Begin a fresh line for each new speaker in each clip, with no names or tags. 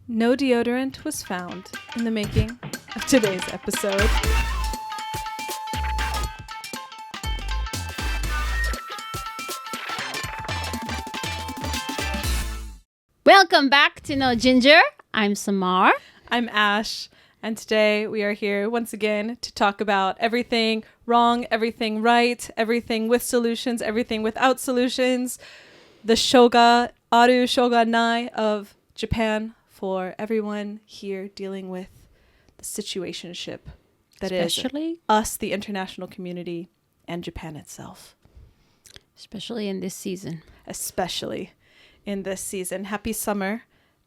No deodorant was found in the making of today's episode.
Welcome back to No Ginger. I'm Samar.
I'm Ash, and today we are here once again to talk about everything wrong, everything right, everything with solutions, everything without solutions, the Aru Shoga Nai of Japan for everyone here dealing with the situationship that
Especially?
is us, the international community, and Japan itself.
Especially in this season.
Especially in this season. Happy summer,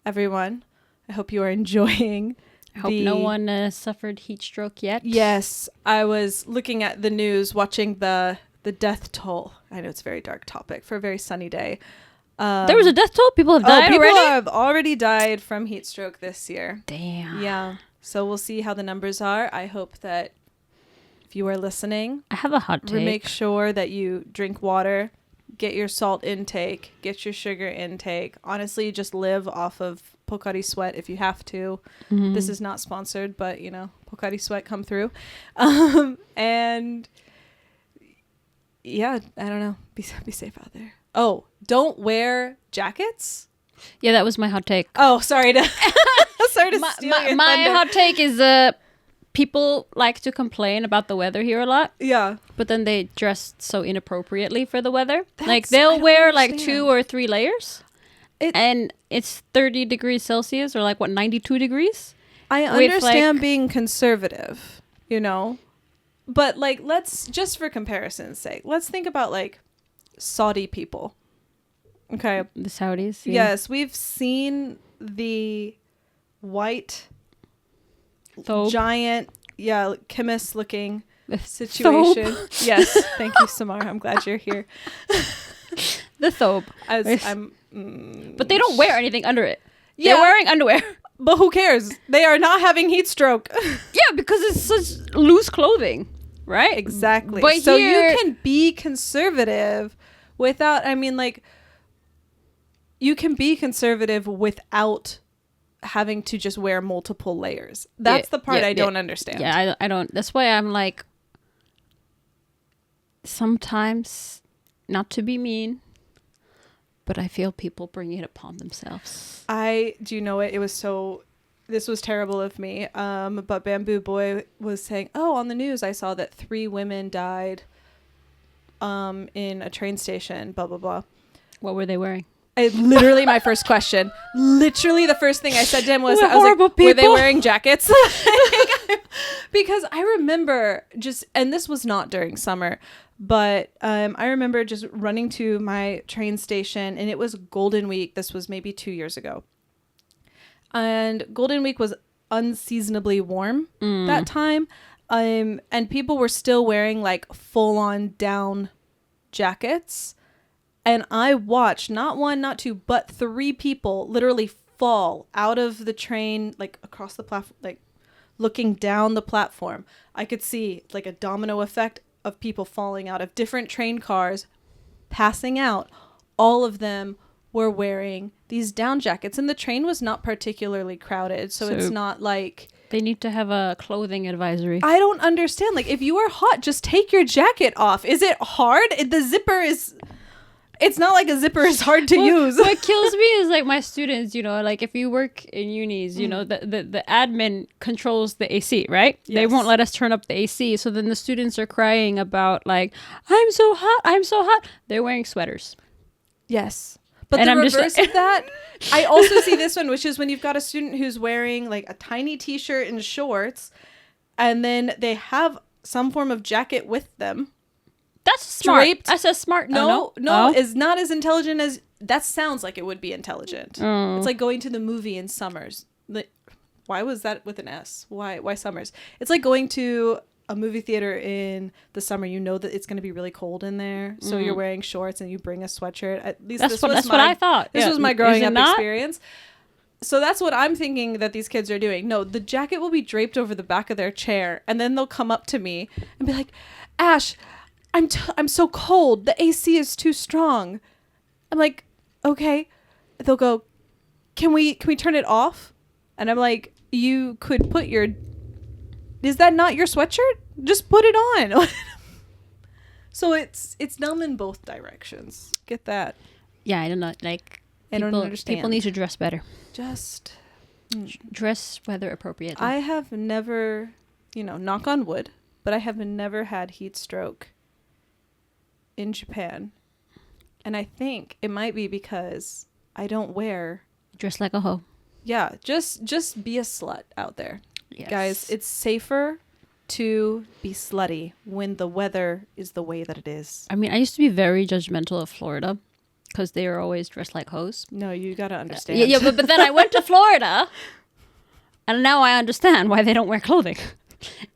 everyone. I hope you are enjoying.
I hope no one suffered heat stroke yet.
Yes, I was looking at the news, watching the death toll. I know it's a very dark topic for a very sunny day.
There was a death toll? People have died already?
People have already died from heat stroke this year.
Damn.
Yeah. So we'll see how the numbers are. I hope that if you are listening,
I have a hot take.
make sure that you drink water, get your salt intake, get your sugar intake. Honestly, just live off of Pocari Sweat if you have to.
Mm-hmm.
This is not sponsored, but you know, Pocari Sweat come through. And yeah, I don't know. Be safe out there. Oh, don't wear jackets.
Yeah, that was my hot take.
Oh, sorry to steal your
my
thunder.
hot take is people like to complain about the weather here a lot.
Yeah.
But then they dress so inappropriately for the weather. Like
I
they'll
don't
wear like
understand.
2 or 3 layers. And it's 30 degrees Celsius or like 92 degrees.
I
with,
understand
like,
being conservative, you know, but like, let's just for comparison's sake, let's think about like Saudi people. Okay.
The Saudis. Yeah.
Yes. We've seen the white
Thobe.
giant, chemist looking situation. Yes. Thank you, Samar. I'm glad you're here.
The thobe. But they don't wear anything under it.
Yeah.
They're wearing underwear.
But who cares? They are not having heat stroke.
Yeah, because it's such loose clothing, right?
Exactly.
But
so
here,
you can be conservative without, you can be conservative without having to just wear multiple layers. That's the part I don't understand.
Yeah, I don't. That's why I'm like, sometimes, not to be mean, but I feel people bring it upon themselves.
Do you know what? This was terrible of me. But Bamboo Boy was saying, on the news, I saw that 3 women died in a train station, blah, blah, blah.
What were they wearing?
Literally my first question. Literally the first thing I said to him was,
people.
were they wearing jackets? Because I remember and this was not during summer, but I remember just running to my train station, and it was Golden Week. This was maybe 2 years ago. And Golden Week was unseasonably warm that time. And people were still wearing like full on down jackets. And I watched not 1, not 2, but 3 people literally fall out of the train, like across the platform, like looking down the platform. I could see like a domino effect of people falling out of different train cars, passing out. All of them were wearing these down jackets, and the train was not particularly crowded. So it's not like...
They need to have a clothing advisory.
I don't understand. Like, if you are hot, just take your jacket off. Is it hard? The zipper is... It's not like a zipper is hard to use.
What kills me is like my students, you know, like if you work in unis, you know, the admin controls the AC, right?
Yes.
They won't let us turn up the AC. So then the students are crying about like, I'm so hot. They're wearing sweaters.
Yes. But
And
the
I'm just
reverse of that, I also see this one, which is when you've got a student who's wearing like a tiny t-shirt and shorts, and then they have some form of jacket with them.
That's smart.
Draped.
That's a smart.
No,
Oh.
is not as intelligent as that sounds like it would be intelligent.
Oh.
It's like going to the movie in summers. Why was that with an S? Why summers? It's like going to a movie theater in the summer. You know that it's going to be really cold in there, so you're wearing shorts and you bring a sweatshirt. At least
That's what I thought.
This
Yeah.
was my growing
Is it
up
not?
experience. So that's what I'm thinking that these kids are doing. No, the jacket will be draped over the back of their chair, and then they'll come up to me and be like, Ash, I'm so cold. The AC is too strong. I'm like, okay. They'll go, can we turn it off? And I'm like, you could put your... Is that not your sweatshirt? Just put it on. So it's numb in both directions. Get that?
Yeah, I don't know. Like,
I don't understand.
People need to dress better.
Just...
Dress weather appropriately.
I have never, knock on wood, but I have never had heat stroke in Japan. And I think it might be because I don't wear...
Dress like a hoe.
Yeah, just be a slut out there.
Yes.
Guys, it's safer to be slutty when the weather is the way that it is.
I mean, I used to be very judgmental of Florida because they were always dressed like hoes.
No, you got to understand.
Yeah, but then I went to Florida and now I understand why they don't wear clothing.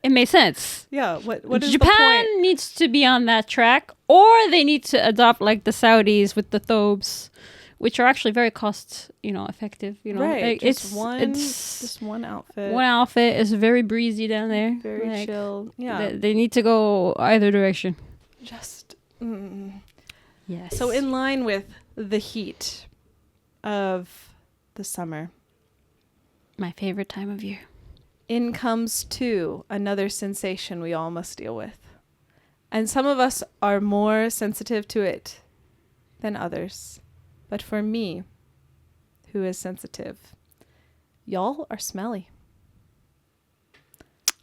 It made sense.
Yeah, what is
Japan
the point?
needs to be on that track, or they need to adopt like the Saudis with the thobes, which are actually very cost, effective.
Right,
like,
just one outfit.
One outfit is very breezy down there,
Very chill. Yeah,
They need to go either direction.
just.
Yes.
So in line with the heat of the summer,
my favorite time of year.
in comes too another sensation we all must deal with. And some of us are more sensitive to it than others. But for me, who is sensitive, y'all are smelly.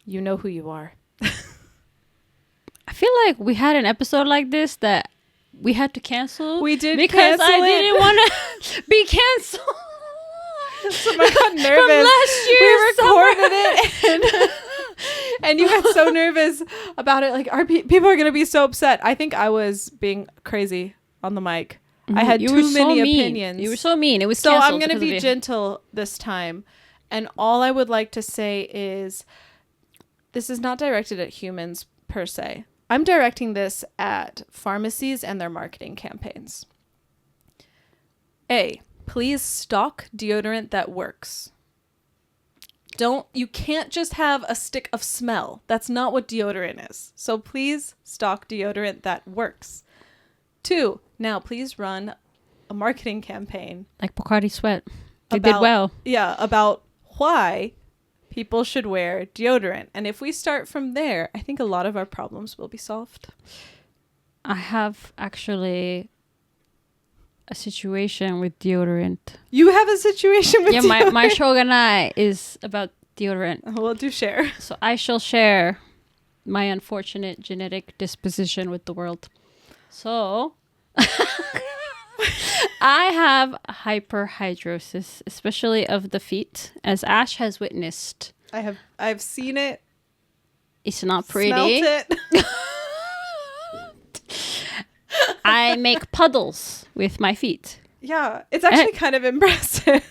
You know who you are.
I feel like we had an episode like this that we had to cancel.
We did
because
cancel
I
it.
didn't want to be canceled.
So I got nervous.
From last year,
we recorded it, and you got so nervous about it. Like, people are gonna be so upset. I think I was being crazy on the mic. I had too many opinions.
You were so mean. It was
so. I'm gonna
because
be gentle this time, and all I would like to say is, this is not directed at humans per se. I'm directing this at pharmacies and their marketing campaigns. Please stock deodorant that works. You can't just have a stick of smell. That's not what deodorant is. So please stock deodorant that works. 2, now please run a marketing campaign.
like Bacardi Sweat. They did well.
Yeah, about why people should wear deodorant. And if we start from there, I think a lot of our problems will be solved.
I have actually a situation with deodorant.
You have a situation with deodorant?
my shogunai is about deodorant.
Well, do share.
So I shall share my unfortunate genetic disposition with the world. So I have hyperhidrosis, especially of the feet, as Ash has witnessed.
I've seen it.
It's not pretty.
Smelt it.
I make puddles with my feet.
Yeah, it's actually kind of impressive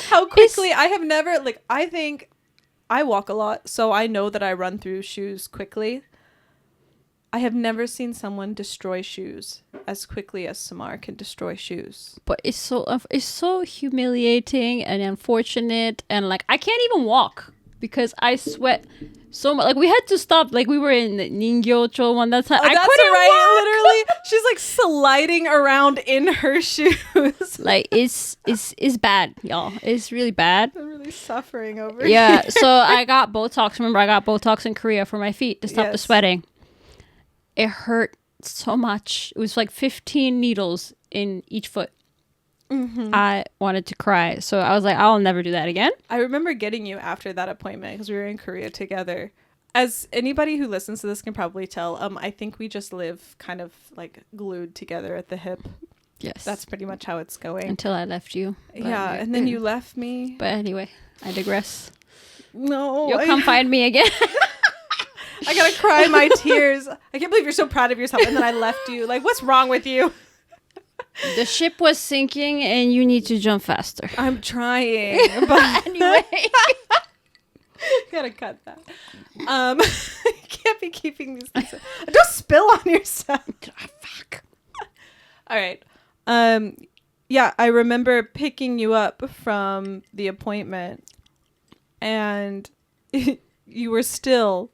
how quickly I have never, I think I walk a lot, so I know that I run through shoes quickly. I have never seen someone destroy shoes as quickly as Samar can destroy shoes.
But it's so humiliating and unfortunate, and I can't even walk because I sweat so much. We had to stop. We were in Ningyocho one that time.
Oh,
I
that's
couldn't
right.
walk.
Literally, she's sliding around in her shoes.
It's bad, y'all. It's really bad.
I'm really suffering over
Yeah.
here.
So I got Botox. Remember, I got Botox in Korea for my feet to stop the sweating. It hurt so much. It was 15 needles in each foot. Mm-hmm. I wanted to cry. So I was like, I'll never do that again.
I remember getting you after that appointment because we were in Korea together. As anybody who listens to this can probably tell, I think we just live kind of glued together at the hip.
Yes.
That's pretty much how it's going.
Until I left you.
Yeah, and then you left me.
But anyway, I digress.
No.
You'll come find me again.
I gotta cry my tears. I can't believe you're so proud of yourself and then I left you. What's wrong with you?
The ship was sinking and you need to jump faster.
I'm trying. But
anyway.
Gotta cut that. You can't be keeping these things. Don't spill on yourself.
Oh, fuck.
All right. Yeah, I remember picking you up from the appointment and you were still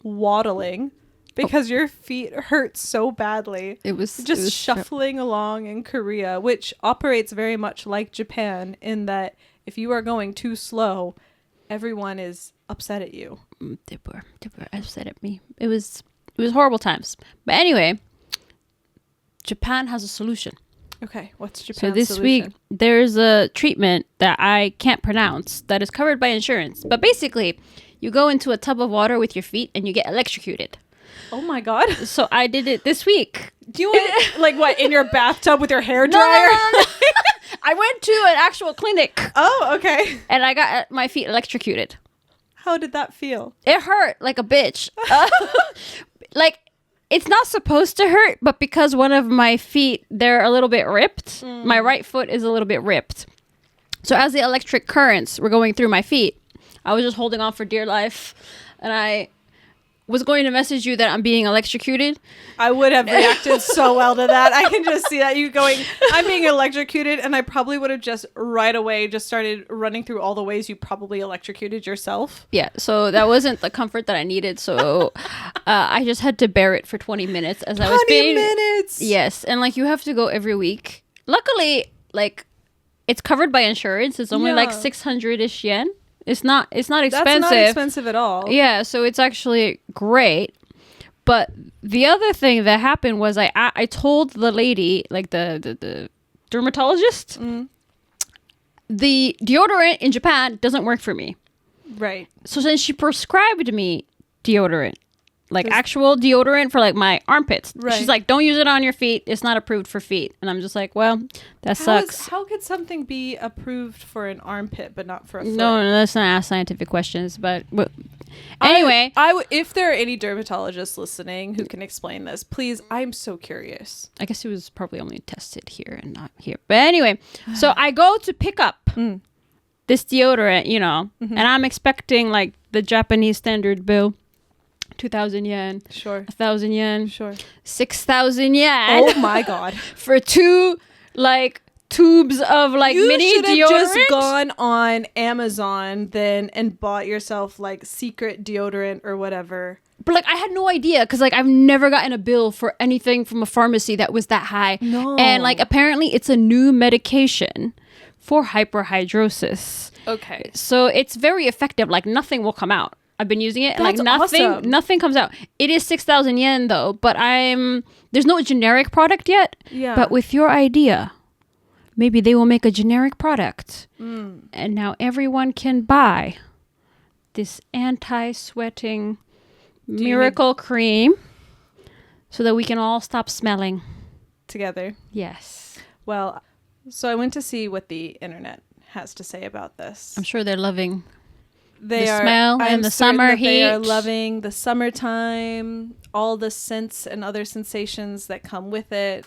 waddling because your feet hurt so badly.
It was
shuffling along in Korea, which operates very much like Japan in that if you are going too slow, everyone is upset at you.
They were upset at me. It was horrible times. But anyway, Japan has a solution.
Okay, what's Japan's
So this
solution?
week, there's a treatment that I can't pronounce that is covered by insurance. But basically, you go into a tub of water with your feet and you get electrocuted.
Oh my God.
So I did it this week.
Do you want like what, in your bathtub with your hair
No,
dryer?
no. I went to an actual clinic
Oh, okay.
and I got my feet electrocuted.
How did that feel?
It hurt like a bitch. Like, it's not supposed to hurt, but because one of my feet, they're a little bit ripped. My right foot is a little bit ripped. So as the electric currents were going through my feet, I was just holding on for dear life. And I was going to message you that I'm being electrocuted.
I would have reacted so well to that. I can just see that you going, I'm being electrocuted, and I probably would have just right away just started running through all the ways you probably electrocuted yourself.
Yeah, so that wasn't the comfort that I needed. So I just had to bear it for 20 minutes as I was being...
20 minutes!
Yes, and like you have to go every week. Luckily, like it's covered by insurance. It's only like 600-ish yen. It's not expensive.
That's not expensive at all.
Yeah, so it's actually great. But the other thing that happened was I told the lady, like the dermatologist, the deodorant in Japan doesn't work for me.
Right.
So then she prescribed me deodorant, like actual deodorant for like my armpits.
Right.
She's like, don't use it on your feet. It's not approved for feet. And I'm just like, well, that sucks.
How could something be approved for an armpit but not for a foot?
No, let's not ask scientific questions. But anyway,
if there are any dermatologists listening who can explain this, please, I'm so curious.
I guess it was probably only tested here and not here. But anyway, so I go to pick up this deodorant, you know, and I'm expecting like the Japanese standard bill. 2,000 yen.
Sure.
1,000 yen.
Sure.
6,000 yen.
Oh my God.
For 2 like tubes of like mini deodorant.
You should have just gone on Amazon then and bought yourself like secret deodorant or whatever.
But like I had no idea because like I've never gotten a bill for anything from a pharmacy that was that high.
No.
And like apparently it's a new medication for hyperhidrosis.
Okay.
So it's very effective. Like nothing will come out. I've been using it and
That's
like
awesome.
nothing comes out. It is 6,000 yen though, but there's no generic product yet.
Yeah.
But with your idea, maybe they will make a generic product. And now everyone can buy this anti-sweating miracle cream so that we can all stop smelling
Together.
Yes.
Well, so I went to see what the internet has to say about this.
I'm sure they're loving
They
the
are,
smell and the summer heat.
They are loving the summertime, all the scents and other sensations that come with it.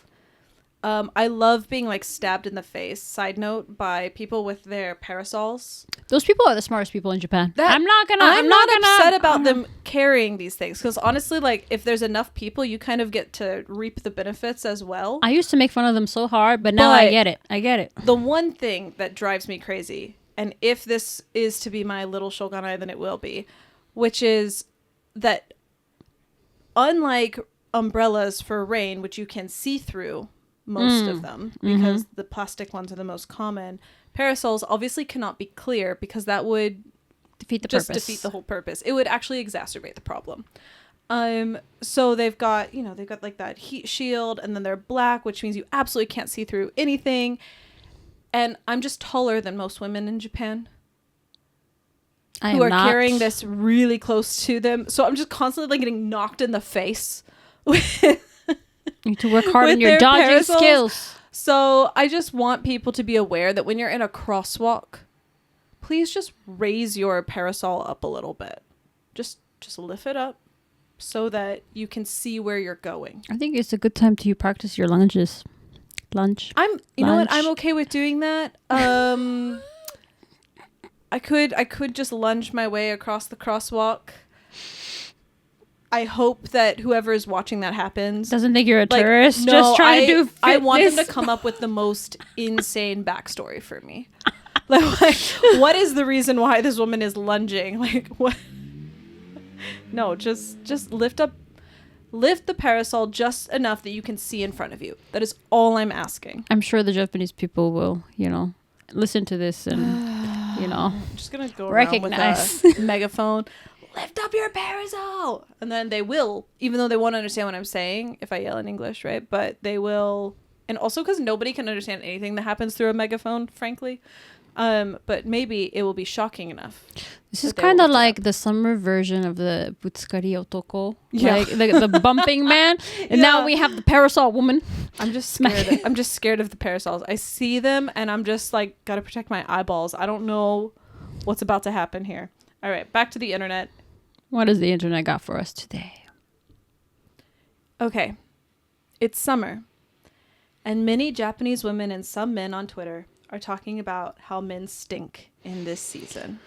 I love being like stabbed in the face, side note, by people with their parasols.
Those people are the smartest people in Japan.
I'm
not
upset about them carrying these things because honestly, like if there's enough people, you kind of get to reap the benefits as well.
I used to make fun of them so hard, but now I get it.
The one thing that drives me crazy, and if this is to be my little shogunai, then it will be, which is that unlike umbrellas for rain, which you can see through most of them because the plastic ones are the most common, parasols obviously cannot be clear because that would defeat the whole purpose. It would actually exacerbate the problem. So they've got like that heat shield, and then they're black, which means you absolutely can't see through anything. And I'm just taller than most women in Japan who are carrying this really close to them. So I'm just constantly like getting knocked in the face.
You need to work hard on your dodging
parasols.
skills.
So I just want people to be aware that when you're in a crosswalk, please just raise your parasol up a little bit. Just lift it up so that you can see where you're going.
I think it's a good time to practice your lunges.
You know what? I'm okay with doing that. I could just lunge my way across the crosswalk. I hope that whoever is watching that happens.
Doesn't think you're a tourist. No, just trying to do fitness.
I want them to come up with the most insane backstory for me. Like, what is the reason why this woman is lunging? Like, what? No, just lift the parasol just enough that you can see in front of you. That is all I'm asking.
I'm sure the Japanese people will, listen to this and I'm
just gonna go around with a megaphone. Lift up your parasol, and then they will, even though they won't understand what I'm saying if I yell in English, right? But they will, and also because nobody can understand anything that happens through a megaphone, frankly. But maybe it will be shocking enough.
This is kind of like the summer version of the Butsukari Otoko, like the bumping man. And now we have the parasol woman.
I'm just scared. I'm just scared of the parasols. I see them, and I'm just like, gotta protect my eyeballs. I don't know what's about to happen here. All right, back to the internet.
What has the internet got for us today?
Okay, it's summer, and many Japanese women and some men on Twitter are talking about how men stink in this season.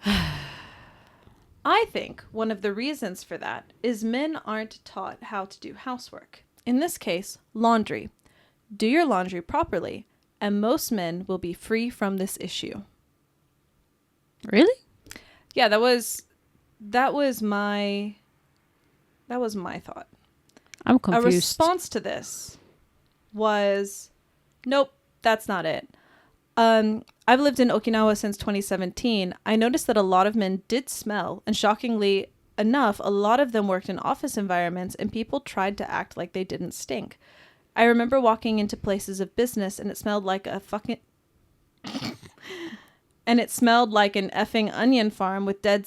I think one of the reasons for that is men aren't taught how to do housework. In this case, laundry. Do your laundry properly, and most men will be free from this issue.
Really?
Yeah, that was my thought.
I'm confused.
A response to this was, nope, that's not it. I've lived in Okinawa since 2017. I noticed that a lot of men did smell, and shockingly enough, a lot of them worked in office environments, and people tried to act like they didn't stink. I remember walking into places of business, and it smelled like a fucking... and it smelled like an effing onion farm with dead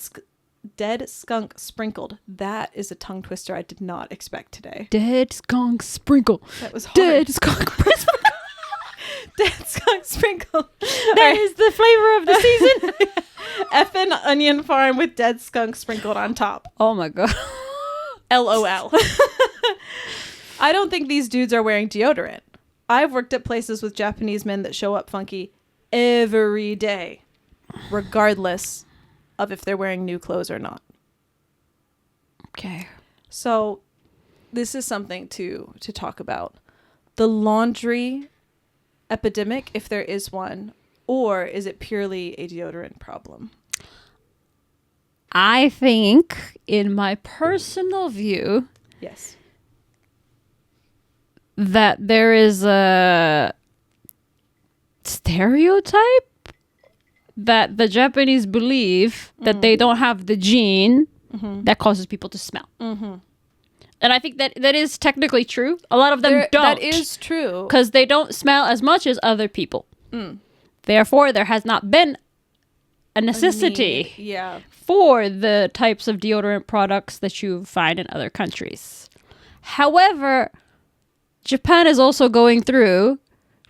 skunk sprinkled. That is a tongue twister I did not expect today.
Dead skunk sprinkle.
That was hard.
Dead skunk sprinkle.
Dead skunk sprinkle.
That is the flavor of the season.
Effing onion farm with dead skunk sprinkled on top.
Oh my god.
LOL. I don't think these dudes are wearing deodorant. I've worked at places with Japanese men that show up funky every day, regardless of if they're wearing new clothes or not.
Okay.
So this is something to talk about. The laundry epidemic, if there is one, or is it purely a deodorant problem?
I think, in my personal view,
yes,
that there is a stereotype that the Japanese believe that they don't have the gene that causes people to smell. And I think that is technically true. A lot of them don't.
That is true.
Because they don't smell as much as other people. Therefore, there has not been a necessity for the types of deodorant products that you find in other countries. However, Japan is also going through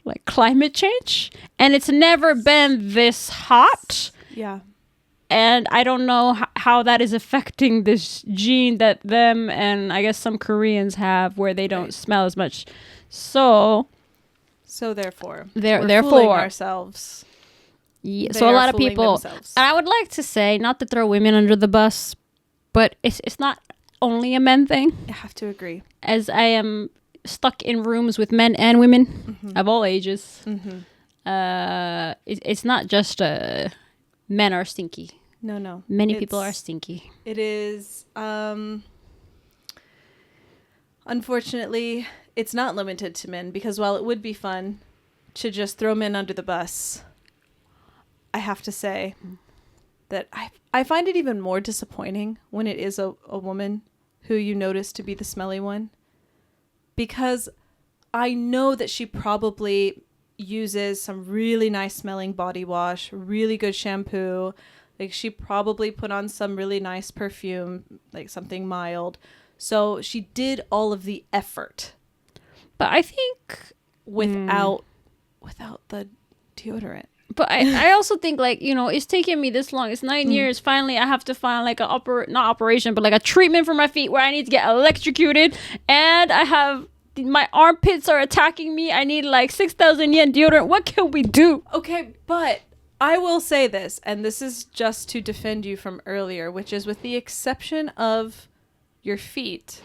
like climate change, and it's never been this hot.
Yeah.
And I don't know how that is affecting this gene that them and I guess some Koreans have where they don't smell as much. So
therefore,
we're
fooling ourselves.
Yeah, so a lot of people,
themselves.
And I would like to say, not to throw women under the bus, but it's not only a men thing.
I have to agree.
As I am stuck in rooms with men and women of all ages, it's not just men are stinky.
No.
Many people are stinky.
It is, unfortunately, it's not limited to men, because while it would be fun to just throw men under the bus, I have to say that I find it even more disappointing when it is a woman who you notice to be the smelly one, because I know that she probably uses some really nice smelling body wash, really good shampoo. Like, she probably put on some really nice perfume, like something mild. So she did all of the effort.
But I think
without the deodorant.
But I also think, like, you know, it's taken me this long. It's 9 years. Finally, I have to find like not operation, but like a treatment for my feet where I need to get electrocuted, and I have my armpits are attacking me. I need like 6,000 yen deodorant. What can we do?
Okay, but I will say this, and this is just to defend you from earlier, which is with the exception of your feet.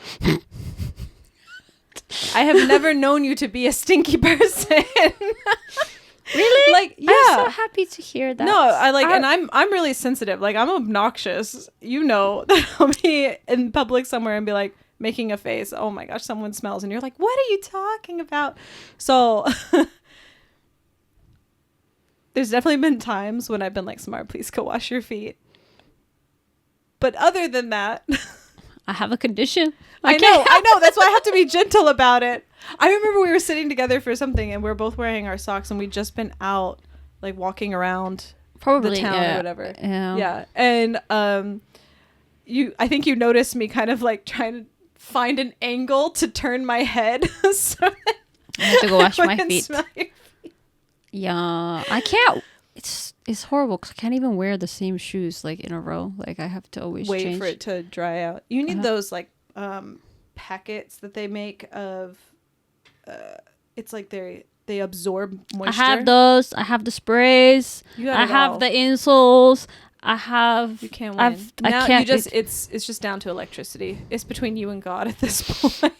I have never known you to be a stinky person.
Really?
Like, yeah.
I'm so happy to hear that.
No, and I'm really sensitive. Like, I'm obnoxious. You know that I'll be in public somewhere and be like making a face. Oh my gosh, someone smells, and you're like, what are you talking about? So there's definitely been times when I've been like, Samar, please go wash your feet. But other than that,
I have a condition.
I know. That's why I have to be gentle about it. I remember we were sitting together for something and we were both wearing our socks and we'd just been out like walking around the town or whatever. Yeah. And I think you noticed me kind of like trying to find an angle to turn my head. So
I have to go wash my feet.
Smell your feet.
Yeah, I can't. It's horrible because I can't even wear the same shoes like in a row. Like I have to always
wait
change.
for it to dry out. You need those like packets that they make of. It's like they absorb moisture.
I have those. I have the sprays. I have the insoles. I have.
You can't win.
I can't.
It's just down to electricity. It's between you and God at this point.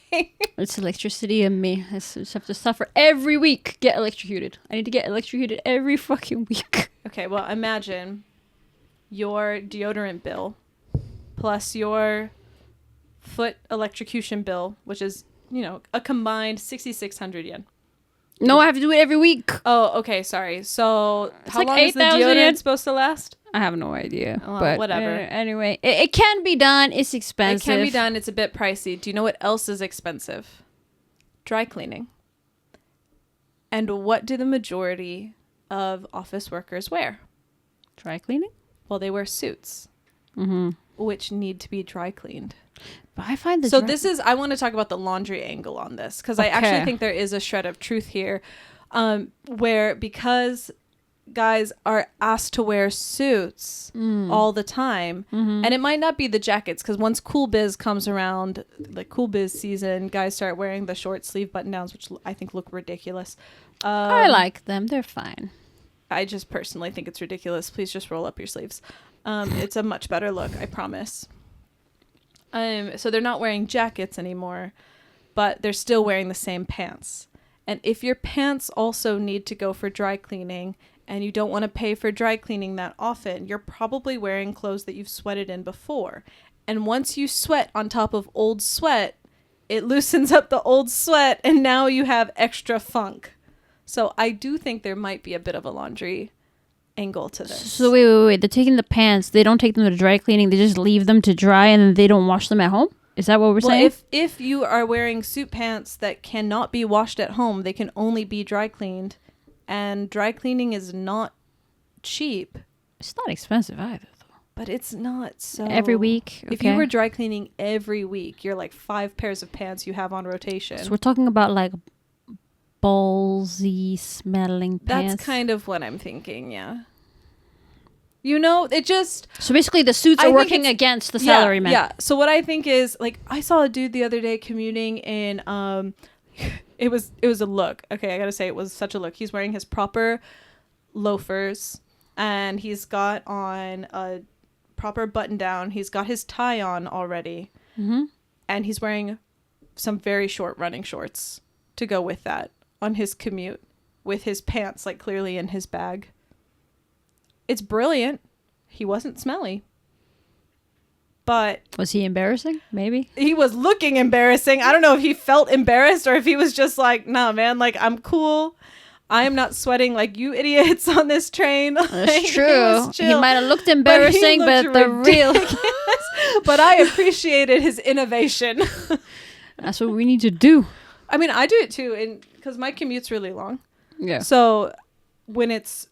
It's electricity and me. I just have to suffer every week. Get electrocuted. I need to get electrocuted every fucking week.
Okay, well, imagine your deodorant bill plus your foot electrocution bill, which is, a combined 6,600 yen.
No, I have to do it every week.
Oh, okay, sorry. So
it's
how
like
long is the deodorant supposed to last?
I have no idea.
But whatever.
Anyway, it can be done. It's expensive.
It can be done. It's a bit pricey. Do you know what else is expensive? Dry cleaning. And what do the majority of office workers wear?
Dry cleaning?
Well, they wear suits, which need to be dry cleaned.
But I find
I want to talk about the laundry angle on this because I actually think there is a shred of truth here, where because guys are asked to wear suits all the time, and it might not be the jackets because once Cool Biz comes around, like Cool Biz season, guys start wearing the short sleeve button downs, which I think look ridiculous.
I like them. They're fine.
I just personally think it's ridiculous. Please just roll up your sleeves. It's a much better look, I promise. So they're not wearing jackets anymore, but they're still wearing the same pants. And if your pants also need to go for dry cleaning and you don't want to pay for dry cleaning that often, you're probably wearing clothes that you've sweated in before. And once you sweat on top of old sweat, it loosens up the old sweat and now you have extra funk. So I do think there might be a bit of a laundry angle to this.
So wait. They're taking the pants. They don't take them to dry cleaning. They just leave them to dry and then they don't wash them at home? Is that what we're saying?
If you are wearing suit pants that cannot be washed at home, they can only be dry cleaned. And dry cleaning is not cheap.
It's not expensive either, though.
But it's not so...
Every week? Okay.
If you were dry cleaning every week, you're like 5 pairs of pants you have on rotation.
So we're talking about like ballsy smelling pants.
That's kind of what I'm thinking, yeah. It just...
So basically the suits are working against the salaryman.
Yeah. So what I think is, like, I saw a dude the other day commuting in... It was a look. Okay, I gotta say, it was such a look. He's wearing his proper loafers, and he's got on a proper button down. He's got his tie on already, and he's wearing some very short running shorts to go with that on his commute, with his pants like clearly in his bag. It's brilliant. He wasn't smelly. But
was he embarrassing? Maybe
he was looking embarrassing. I don't know if he felt embarrassed or if he was just like, nah, man, like, I'm cool. I'm not sweating like you idiots on this train.
That's true. He might have looked embarrassing, but the real.
But I appreciated his innovation.
That's what we need to do.
I mean, I do it too, and because my commute's really long.
Yeah.
So when it's,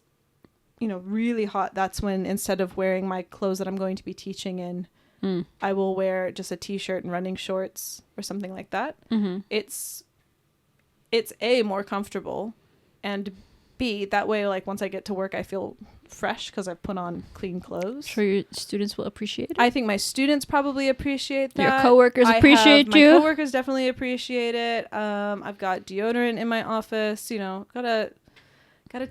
really hot, that's when instead of wearing my clothes that I'm going to be teaching in, I will wear just a t-shirt and running shorts or something like that. It's A, more comfortable, and B, that way, like, once I get to work, I feel fresh because I've put on clean clothes.
Sure, your students will appreciate it.
I think my students probably appreciate that.
Your coworkers appreciate you.
My coworkers definitely appreciate it. I've got deodorant in my office. Gotta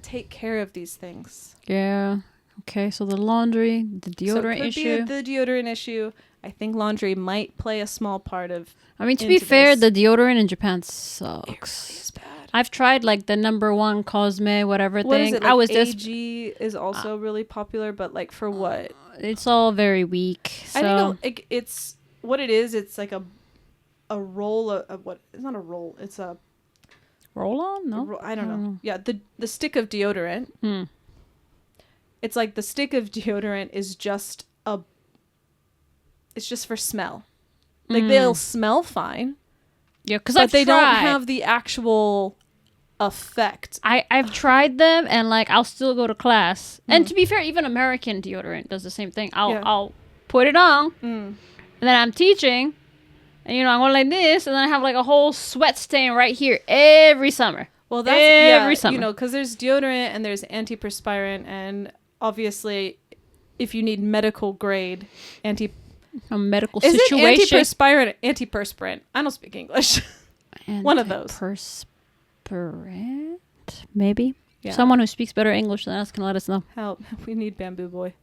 take care of these things.
Yeah. Okay, so the laundry, the deodorant issue.
Be the deodorant issue. I think laundry might play a small part of.
I mean, to be fair, the deodorant in Japan sucks. It really is bad. I've tried like the #1 Cosme whatever
what
thing.
Is it? Like, I was AG is also really popular, but like for what?
It's all very weak. So.
I don't know. It's what it is. It's like a roll of what? It's not a roll. It's a
roll on. No,
I don't know. Yeah, the stick of deodorant. it's like the stick of deodorant is just it's just for smell. Like they'll smell fine.
Yeah, because
but they don't have the actual effect.
I've tried them, and like I'll still go to class. And to be fair, even American deodorant does the same thing. I'll put it on, and then I'm teaching, and I'm going like this, and then I have like a whole sweat stain right here every summer.
Well, that's every summer. Because there's deodorant and there's antiperspirant, and obviously, if you need medical grade
a medical
situation.
Is it
antiperspirant? I don't speak English. One of those.
Antiperspirant? Maybe.
Yeah.
Someone who speaks better English than us can let us know.
Help. We need Bamboo Boy.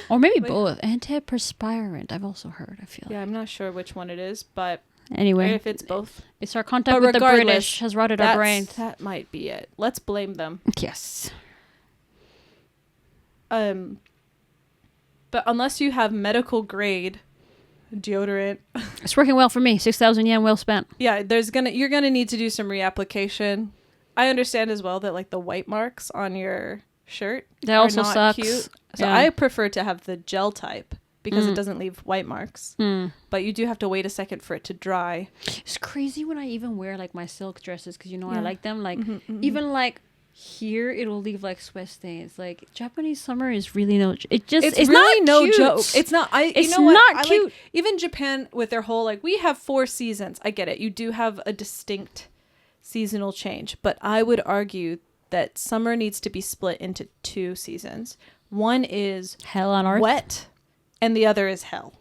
Or maybe both. Antiperspirant. I've also heard, I feel.
Yeah, I'm not sure which one it is, but
anyway,
if it's both.
It's our contact with the British has rotted our brains.
That might be it. Let's blame them.
Yes.
But unless you have medical grade deodorant,
it's working well for me. 6,000 yen well spent.
Yeah, you're gonna need to do some reapplication. I understand as well that like the white marks on your shirt
that also
not
sucks.
Cute. So I prefer to have the gel type because it doesn't leave white marks. But you do have to wait a second for it to dry.
It's crazy when I even wear like my silk dresses because I like them. Like even like here it'll leave like sweat stains. Like Japanese summer is really it's
really
not
no
cute.
joke. It's not.
It's
you know what?
not cute.
Like, even Japan with their whole like we have 4 seasons. I get it. You do have a distinct seasonal change, but I would argue that summer needs to be split into 2 seasons. One is
hell on earth,
wet, and the other is hell.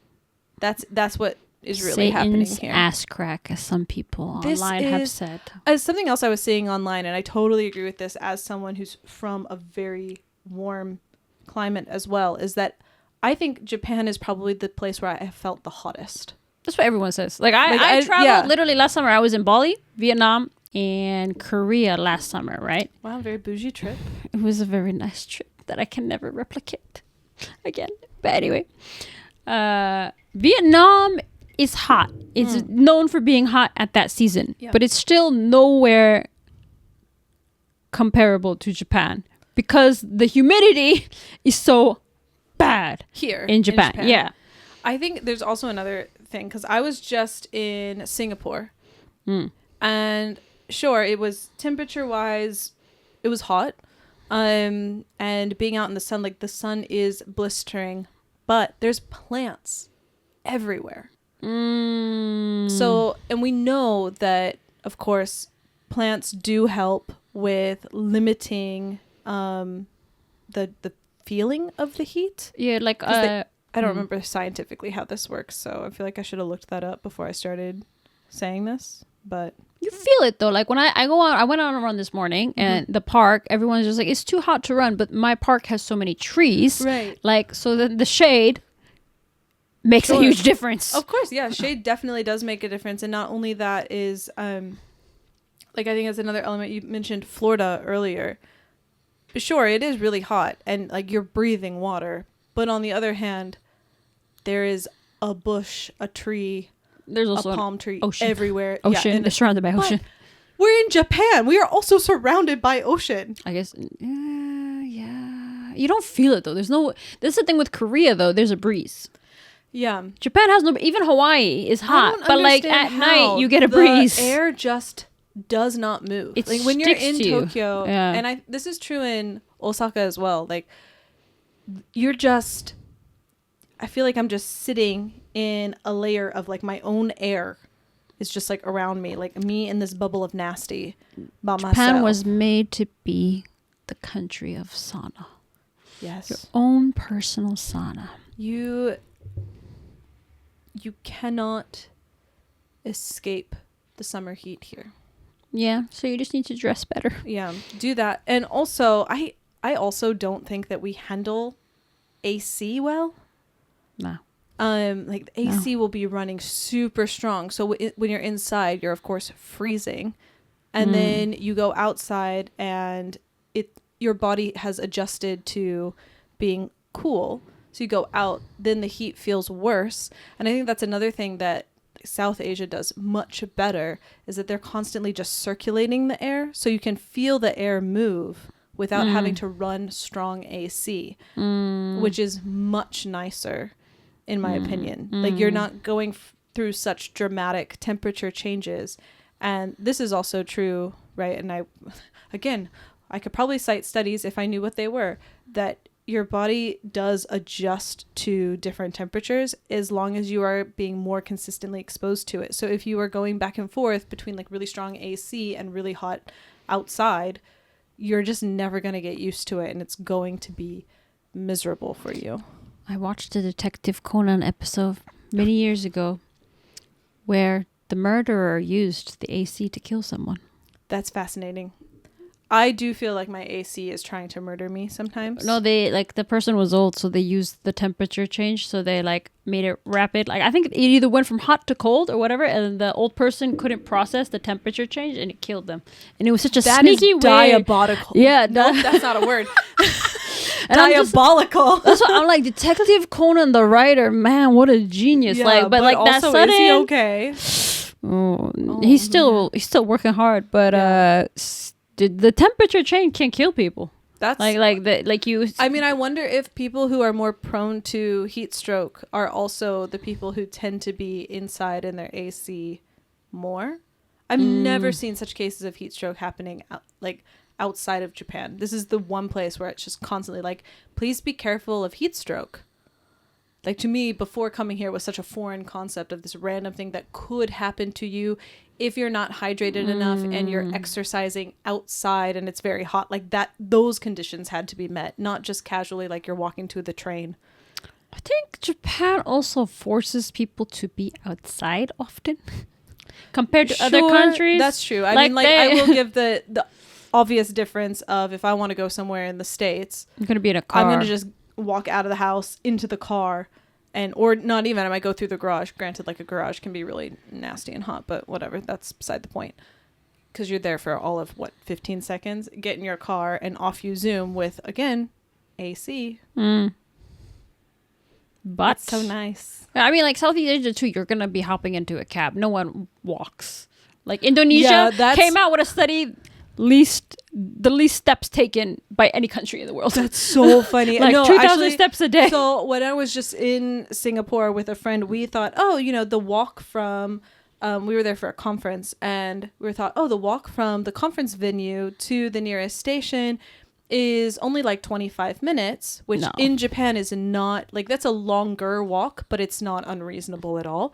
That's what is really happening here.
Ass crack, as some people online have said.
Something else I was seeing online, and I totally agree with this as someone who's from a very warm climate as well, is that I think Japan is probably the place where I have felt the hottest.
That's what everyone says. Like I traveled literally last summer. I was in Bali, Vietnam, and Korea last summer, right?
Wow, very bougie trip.
It was a very nice trip that I can never replicate again. But anyway, Vietnam is hot. It's known for being hot at that season, but it's still nowhere comparable to Japan because the humidity is so bad
here
in Japan. Yeah.
I think there's also another thing because I was just in Singapore and sure, it was temperature wise, it was hot. And being out in the sun, like the sun is blistering, but there's plants everywhere. So, and we know that, of course, plants do help with limiting the feeling of the heat.
Yeah, like
I don't remember scientifically how this works, so I feel like I should have looked that up before I started saying this. But
you feel it though. Like when I go out, I went on a run this morning, and the park, everyone's just like, it's too hot to run, but my park has so many trees,
right? Like
so the shade makes a huge difference.
Of course, yeah, shade definitely does make a difference, and not only that is like I think that's another element. You mentioned Florida earlier. Sure, it is really hot, and like you're breathing water, but on the other hand, there is a bush, a tree. There's also a palm tree everywhere.
Ocean.
Yeah,
they're surrounded by ocean.
We're in Japan. We are also surrounded by ocean.
I guess. Yeah. You don't feel it though. That's the thing with Korea though. There's a breeze.
Yeah.
Japan has no. Even Hawaii is hot, but like at night you get a breeze.
The air just does not move.
It's
like when you're in
to
Tokyo, and this is true in Osaka as well. Like you're just. I feel like I'm just sitting in a layer of like my own air is just like around me, like me in this bubble of nasty by myself.
Japan was made to be the country of sauna.
Yes.
Your own personal sauna.
You cannot escape the summer heat here.
Yeah, so you just need to dress better.
Yeah, do that. And also, I also don't think that we handle AC well.
No.
Like the AC will be running super strong. So when you're inside, you're of course freezing, and then you go outside, and your body has adjusted to being cool. So you go out, then the heat feels worse. And I think that's another thing that South Asia does much better is that they're constantly just circulating the air, so you can feel the air move without having to run strong AC, which is much nicer in my opinion. Like you're not going through such dramatic temperature changes. And this is also true, right? And I could probably cite studies if I knew what they were, that your body does adjust to different temperatures as long as you are being more consistently exposed to it. So if you are going back and forth between like really strong AC and really hot outside, you're just never going to get used to it, and it's going to be miserable for you.
I watched a Detective Conan episode many years ago where the murderer used the AC to kill someone.
That's fascinating. I do feel like my AC is trying to murder me sometimes.
No, they like the person was old, so they used the temperature change, so they like made it rapid. Like I think it either went from hot to cold or whatever, and the old person couldn't process the temperature change, and it killed them. And it was such a sneaky way.
Diabolical.
Yeah,
no, that's not a word.
And
diabolical.
That's what I'm like. Detective Conan, the writer, man, what a genius!
Yeah,
like, but like
also,
that sudden.
Is he okay?
He's still working hard, but the temperature change can kill people. That's like you.
I mean, I wonder if people who are more prone to heat stroke are also the people who tend to be inside in their AC more. I've never seen such cases of heat stroke happening outside of Japan. This is the one place where it's just constantly like, please be careful of heat stroke. Like to me, before coming here, was such a foreign concept of this random thing that could happen to you if you're not hydrated enough and you're exercising outside and it's very hot. Like that, those conditions had to be met, not just casually like you're walking to the train.
I think Japan also forces people to be outside often compared to other countries.
That's true. I mean, I will give the obvious difference of if I want to go somewhere in the States,
I'm going to be in a car.
I'm going to just walk out of the house into the car, or not even, I might go through the garage. Granted, like a garage can be really nasty and hot, but whatever, that's beside the point, because you're there for all of 15 seconds. Get in your car and off you zoom with, again, AC.
But
that's so nice.
I mean, like Southeast Asia too, you're gonna be hopping into a cab. No one walks. Like Indonesia came out with a study, the least steps taken by any country in the world.
That's so funny.
Like 2,000 steps a day.
So when I was just in Singapore with a friend, we thought, the walk from, we were there for a conference, and we thought, the walk from the conference venue to the nearest station is only like 25 minutes, which in Japan is not, like, that's a longer walk, but it's not unreasonable at all.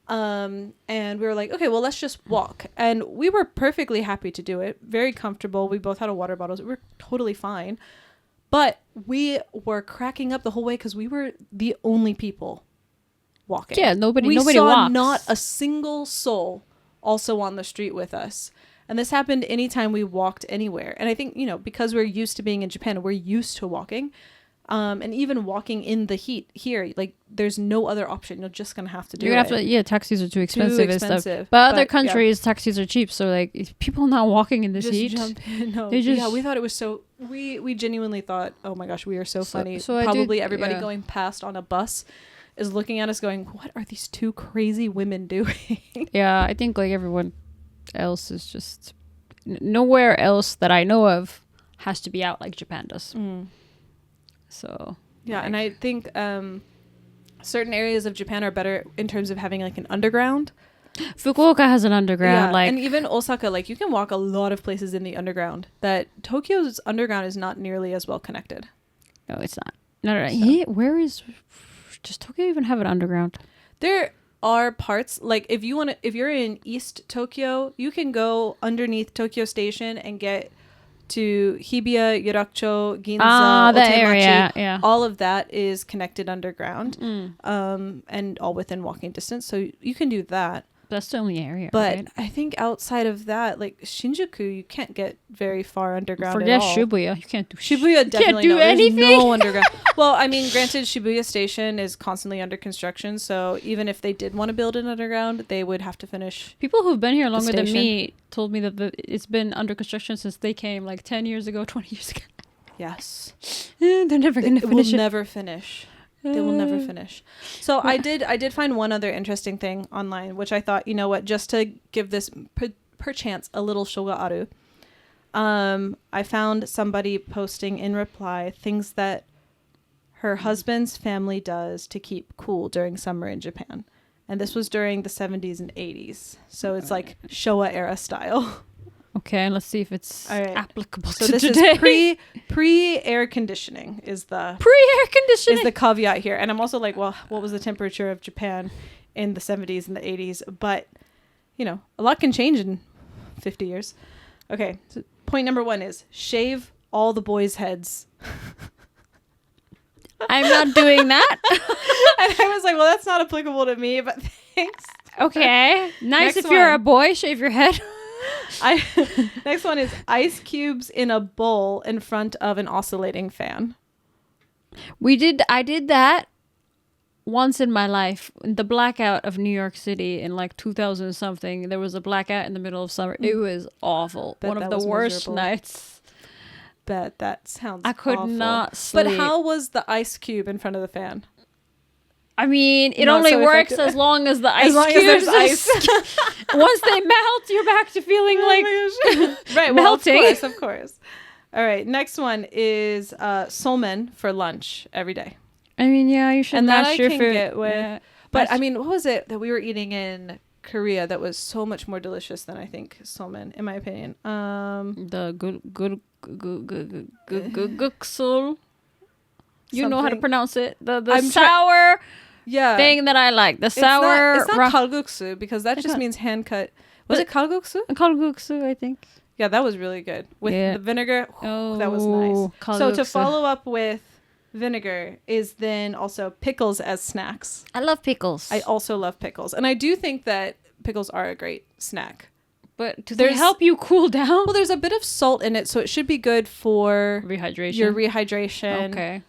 And we were like, okay, well, let's just walk. And we were perfectly happy to do it. Very comfortable. We both had a water bottle. We were totally fine. But we were cracking up the whole way because we were the only people walking.
Yeah, nobody
saw
walks.
Not a single soul also on the street with us. And this happened anytime we walked anywhere. And I think, because we're used to being in Japan, we're used to walking. And even walking in the heat here, like there's no other option. You're just gonna have to do it.
Taxis are too expensive and stuff. But other countries, taxis are cheap. So like, if people not walking in this heat,
jump in. No, we thought it was so. We genuinely thought, oh my gosh, we are so funny. So probably everybody going past on a bus is looking at us, going, "What are these two crazy women doing?"
Yeah, I think like everyone else is just nowhere else that I know of has to be out like Japan does. So
yeah, and I think certain areas of Japan are better in terms of having like an underground.
Fukuoka has an underground,
and even Osaka, like you can walk a lot of places in the underground. That Tokyo's underground is not nearly as well connected.
No, it's not. No. So. Where does Tokyo even have an underground?
There are parts, like if you're in East Tokyo, you can go underneath Tokyo Station and get to Hibiya, Yorakucho, Ginza,
that
Otemachi.
area, yeah.
All of that is connected underground, and all within walking distance. So you can do that.
That's the only area.
But
right?
I think outside of that, like Shinjuku, you can't get very far underground
Forget
at all.
Shibuya. You can't do
Shibuya. Definitely
can't do anything.
There's no underground. Well, I mean, granted, Shibuya Station is constantly under construction, so even if they did want to build an underground, they would have to finish.
People who've been here longer than me told me that it's been under construction since they came, like 10 years ago, 20 years ago.
Yes.
They're never going to finish it.
Will never finish. They will never finish. So I did find one other interesting thing online, which I thought, you know what, just to give this perchance a little shoga aru. I found somebody posting in reply things that her husband's family does to keep cool during summer in Japan. And this was during the 70s and 80s. So it's like Showa era style.
Okay, let's see if it's applicable
so
to
this
today.
is pre air conditioning is the
Pre-air conditioning
is the caveat here. And I'm also like, well, what was the temperature of Japan in the 70s and the 80s? But, you know, a lot can change in 50 years. Okay, so point number 1 is shave all the boys' heads.
I'm not doing that.
And I was like, well, that's not applicable to me, but thanks.
Okay. Nice.
Next
If you're
one.
a boy, shave your head.
Next one is ice cubes in a bowl in front of an oscillating fan.
I did that once in my life. The blackout of New York City in like 2000 something. There was a blackout in the middle of summer. It was awful.
Bet
One of
that
the
was
worst
miserable.
nights.
Bet that sounds
I could
awful.
not sleep.
But how was the ice cube in front of the fan?
I mean, it
Not
only
so
works
effective.
as long as the ice
As long as
cubes
there's ice.
Once they melt, you're back to feeling like
right, well,
melting.
Of course. All right, next one is somen for lunch every day.
I mean, yeah, you should
And that
match
I
your
can
food.
get with.
Yeah.
But I mean, what was it that we were eating in Korea that was so much more delicious than I think somen, in my opinion?
The good guksul. You know how to
Something-
pronounce it. The
I'm
sour
Yeah.
thing that I like. The
It's
sour.
not kalguksu because that
It's
just
not.
means hand cut. Was it kalguksu?
Kalguksu, I think.
Yeah, that was really good. With the vinegar, that was nice. So to
kalguksu.
follow up with vinegar is then also pickles as snacks.
I love pickles.
I also love pickles. And I do think that pickles are a great snack.
But do they
There's-
help you cool down?
Well, there's a bit of salt in it, so it should be good for
Rehydration.
your rehydration.
Okay.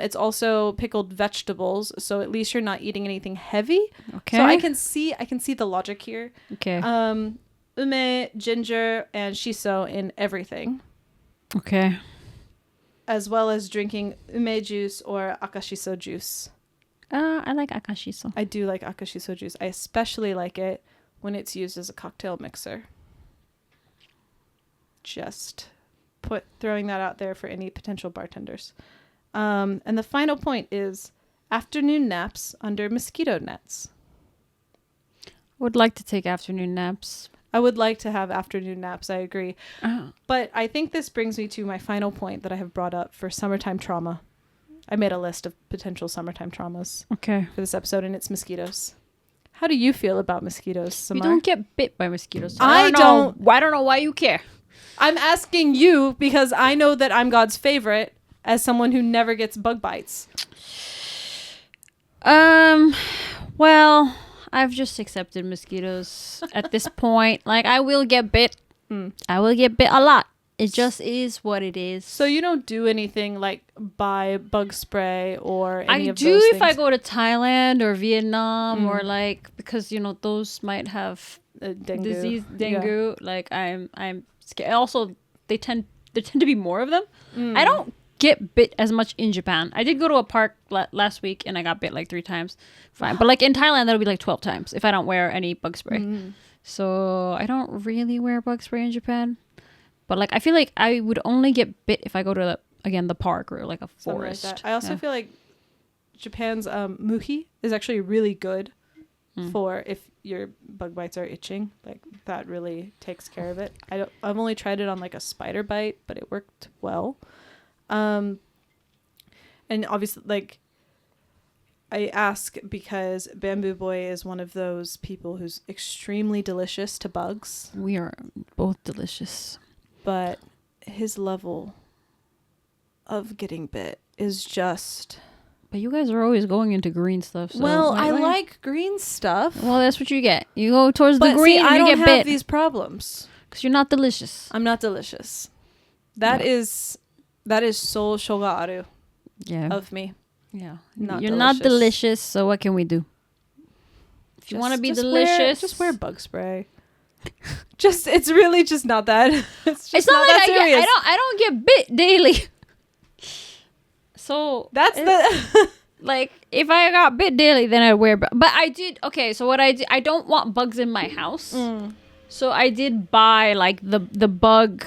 It's also pickled vegetables, so at least you're not eating anything heavy.
Okay.
So I can see the logic here.
Okay.
Ume, ginger, and shiso in everything,
Okay.
as well as drinking ume juice or akashiso juice.
I like akashiso.
I do like akashiso juice. I especially like it when it's used as a cocktail mixer. Just throwing that out there for any potential bartenders. And the final point is afternoon naps under mosquito nets.
Would like to take afternoon naps.
I would like to have afternoon naps, I agree.
Oh.
But I think this brings me to my final point that I have brought up for summertime trauma. I made a list of potential summertime traumas
Okay.
for this episode, and it's mosquitoes. How do you feel about mosquitoes, Samar?
We don't get bit by mosquitoes.
I don't.
I don't know why you care.
I'm asking you because I know that I'm God's favorite as someone who never gets bug bites.
Well, I've just accepted mosquitoes at this point. Like, I will get bit. I will get bit a lot. It just is what it is.
So you don't do anything like buy bug spray or any
I
of
do
those
if I
things?
go to Thailand or Vietnam or like, because, you know, those might have
Dengue.
disease,
Yeah.
dengue. Like, I'm scared. Also, there tend to be more of them. I don't get bit as much in Japan. I did go to a park last week and I got bit like 3 times. Fine. But like in Thailand, that'll be like 12 times if I don't wear any bug spray. So I don't really wear bug spray in Japan. But like, I feel like I would only get bit if I go to the park or like a
Something like
forest.
that. I also feel like Japan's muhi is actually really good for if your bug bites are itching. Like that really takes care of it. I've only tried it on like a spider bite, but it worked well. And obviously, like, I ask because Bamboo Boy is one of those people who's extremely delicious to bugs,
We are both delicious.
but his level of getting bit is just...
But you guys are always going into green stuff. So
Well, I
why-
like green stuff.
Well, that's what you get. You go towards
But
the green
see,
and
I
you
don't
get
have
bit.
these problems.
Because you're not delicious.
I'm not delicious. That is so shoga aru
Yeah.
of me.
Yeah.
Not
You're not delicious, so what can we do? If you want to be delicious,
just wear bug spray. It's really just not that. It's just
It's not like
serious.
I don't get bit daily. So
That's the
Like, if I got bit daily, then I'd wear. But I did. Okay, so what I don't want bugs in my house. So I did buy like the bug,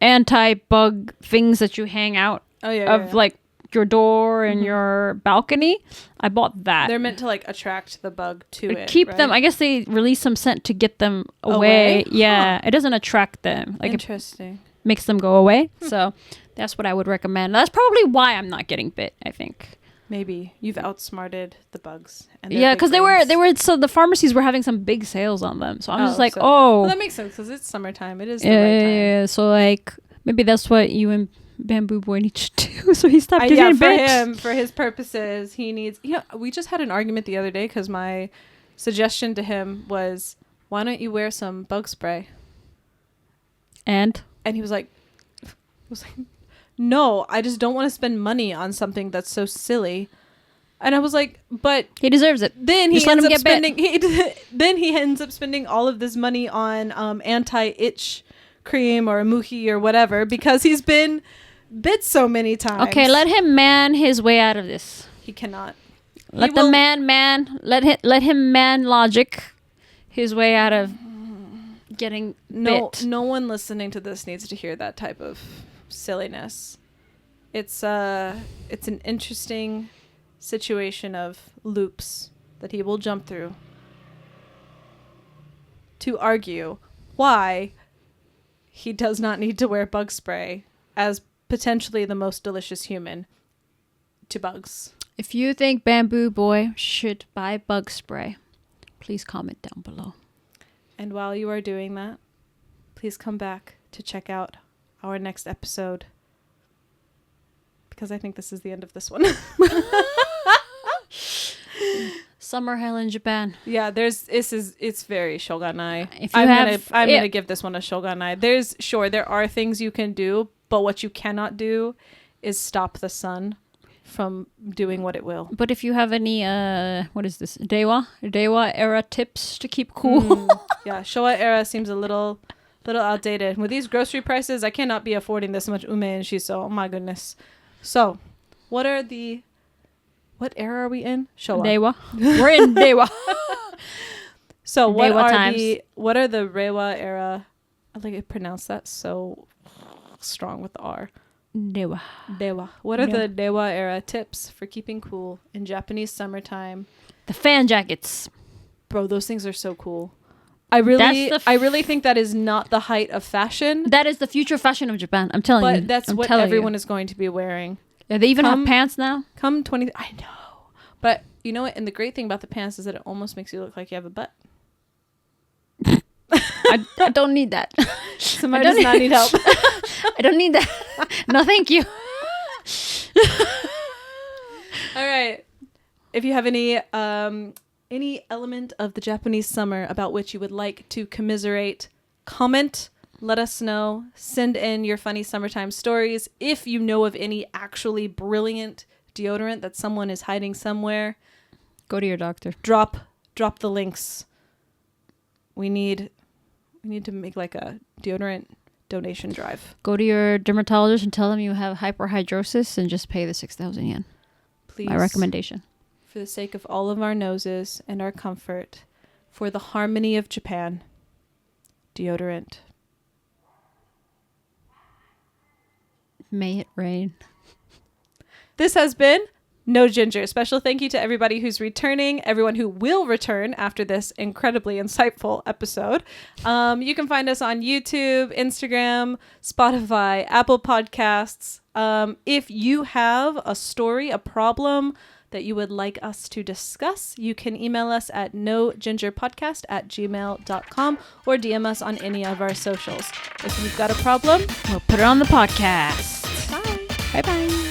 anti-bug things that you hang out like your door and your balcony. I bought that.
They're meant to like attract the bug to it.
Keep
right?
them. I guess they release some scent to get them away. Yeah, it doesn't attract them. Like
interesting.
It makes them go away. So that's what I would recommend. That's probably why I'm not getting bit, I think.
Maybe you've outsmarted the bugs. And
yeah, because they were so the pharmacies were having some big sales on them. So I'm just like,
well, that makes sense because it's summertime. It is the right time.
Yeah. So like maybe that's what you and Bamboo Boy need to do. So he stopped getting bit.
For his purposes, he needs. We just had an argument the other day because my suggestion to him was, "Why don't you wear some bug spray?"
And
he was like, no, I just don't want to spend money on something that's so silly. And I was like, but
he deserves it.
Then he ends up spending. Then he ends up spending all of this money on anti-itch cream or Muhi or whatever because he's been bit so many times.
Okay, let him man his way out of this.
He cannot.
Let him man logic his way out of getting bit.
No one listening to this needs to hear that type of silliness. It's an interesting situation of loops that he will jump through to argue why he does not need to wear bug spray as potentially the most delicious human to bugs.
If you think Bamboo Boy should buy bug spray, please comment down below.
And while you are doing that, please come back to check out our next episode because I think this is the end of this one.
Summer Hell in Japan.
Yeah, it's very shogunai.
If you
I'm gonna give this one a shogunai. There are things you can do, but what you cannot do is stop the sun from doing what it will.
But if you have any what is this? Dewa era tips to keep cool.
Yeah, Showa era seems a little outdated. With these grocery prices, I cannot be affording this much ume and shiso. Oh my goodness. So, what era are we in? Showa.
Dewa. We're in Dewa.
So what
Dewa
are
times.
the Reiwa era? I like to pronounce that so strong with the R.
Dewa.
What are the Dewa era tips for keeping cool in Japanese summertime?
The fan jackets.
Bro, those things are so cool. I really think that is not the height of fashion.
That is the future fashion of Japan. I'm telling you.
But that's what everyone is going to be wearing.
Yeah, they even have pants now.
I know. But you know what? And the great thing about the pants is that it almost makes you look like you have a butt.
I don't need that.
Samar does not need help.
I don't need that. No, thank you.
All right. If you have any element of the Japanese summer about which you would like to commiserate, comment, let us know. Send in your funny summertime stories. If you know of any actually brilliant deodorant that someone is hiding somewhere,
go to your doctor.
Drop the links. We need to make like a deodorant donation drive.
Go to your dermatologist and tell them you have hyperhidrosis and just pay the 6,000 yen.
Please.
My recommendation.
For the sake of all of our noses and our comfort, for the harmony of Japan, deodorant.
May it rain.
This has been No Ginger. Special thank you to everybody who's returning, everyone who will return after this incredibly insightful episode. You can find us on YouTube, Instagram, Spotify, Apple Podcasts. If you have a story, a problem that you would like us to discuss, you can email us at nogingerpodcast@gmail.com or DM us on any of our socials. If you've got a problem,
we'll put it on the podcast.
Bye.
Bye-bye.